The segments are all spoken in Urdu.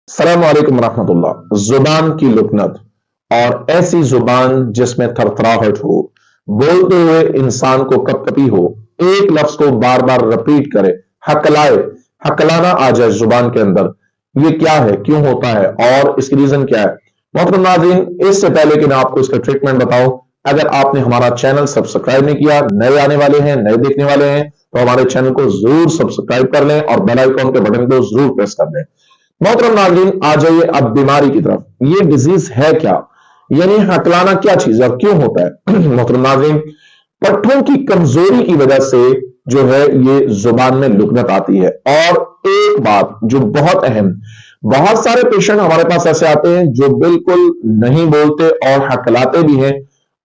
السلام علیکم ورحمۃ اللہ۔ زبان کی لکنت اور ایسی زبان جس میں تھر تھراہٹ ہو، بولتے ہوئے انسان کو کپ کپی ہو، ایک لفظ کو بار بار رپیٹ کرے، ہکلائے، ہکلانا آ جائے زبان کے اندر، یہ کیا ہے، کیوں ہوتا ہے اور اس کی ریزن کیا ہے؟ محترم ناظرین، اس سے پہلے کہ میں آپ کو اس کا ٹریٹمنٹ بتاؤں، اگر آپ نے ہمارا چینل سبسکرائب نہیں کیا، نئے آنے والے ہیں، نئے دیکھنے والے ہیں، تو ہمارے چینل کو ضرور سبسکرائب کر لیں اور بیل آئیکن کے بٹن کو ضرور پریس کر لیں۔ محترم ناظرین، آ جائیے اب بیماری کی طرف۔ یہ ڈیزیز ہے کیا؟ یعنی ہکلانا کیا چیز ہے اور کیوں ہوتا ہے؟ محترم ناظرین، پٹھوں کی کمزوری کی وجہ سے جو ہے یہ زبان میں لکنت آتی ہے۔ اور ایک بات جو بہت اہم، بہت سارے پیشنٹ ہمارے پاس ایسے آتے ہیں جو بالکل نہیں بولتے اور ہکلاتے بھی ہیں،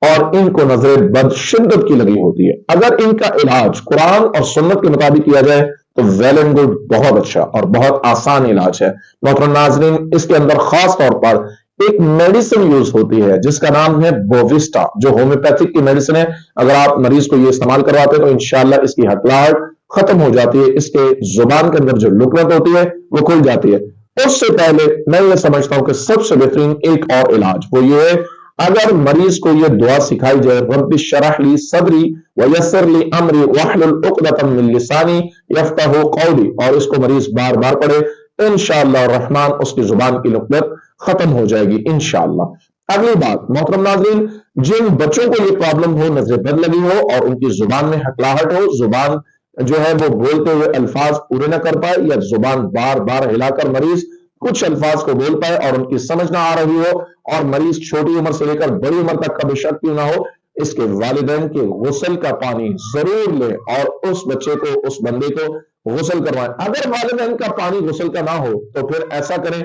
اور ان کو نظر بد شدت کی لگی ہوتی ہے۔ اگر ان کا علاج قرآن اور سنت کے مطابق کیا جائے تو ویل اینڈ گڈ، بہت اچھا اور بہت آسان علاج ہے۔ محترم ناظرین، اس کے اندر خاص طور پر ایک میڈیسن یوز ہوتی ہے جس کا نام ہے بووسٹا، جو ہومیوپیتھک کی میڈیسن ہے۔ اگر آپ مریض کو یہ استعمال کرواتے ہیں تو انشاءاللہ اس کی ہکلاہٹ ختم ہو جاتی ہے، اس کے زبان کے اندر جو لکنت ہوتی ہے وہ کھل جاتی ہے۔ اس سے پہلے میں یہ سمجھتا ہوں کہ سب سے بہترین ایک اور علاج وہ یہ ہے، اگر مریض کو یہ دعا سکھائی جائے، رب اشرح لی صدری ویسر لی امری واحلل عقدۃ من لسانی یفقہوا قولی، اور اس کو مریض بار بار پڑھے، انشاءاللہ الرحمن اس کی زبان کی لکنت ختم ہو جائے گی انشاءاللہ۔ اگلی بات محترم ناظرین، جن بچوں کو یہ پرابلم ہو، نظر بد لگی ہو اور ان کی زبان میں ہکلاہٹ ہو، زبان جو ہے وہ بولتے ہوئے الفاظ پورے نہ کر پائے، یا زبان بار بار ہلا کر مریض کچھ الفاظ کو بول پائے اور ان کی سمجھ نہ آ رہی ہو، اور مریض چھوٹی عمر سے لے کر بڑی عمر تک کا بے شک کیوں نہ ہو، اس کے والدین کے غسل کا پانی ضرور لے اور اس بچے کو، اس بندے کو غسل کروائیں۔ اگر والدین کا پانی غسل کا نہ ہو تو پھر ایسا کریں،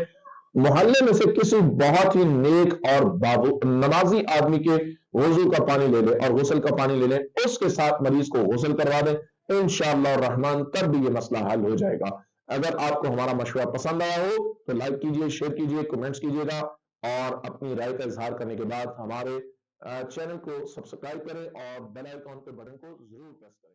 محلے میں سے کسی بہت ہی نیک اور نمازی آدمی کے وضو کا پانی لے لے اور غسل کا پانی لے لیں، اس کے ساتھ مریض کو غسل کروا دیں، انشاءاللہ الرحمن تب بھی یہ مسئلہ حل ہو جائے گا۔ اگر آپ کو ہمارا مشورہ پسند آیا ہو تو لائک کیجئے، شیئر کیجئے، کمنٹس کیجئے گا، اور اپنی رائے کا اظہار کرنے کے بعد ہمارے چینل کو سبسکرائب کریں اور بیل آئیکن کے بٹن کو ضرور پریس کریں۔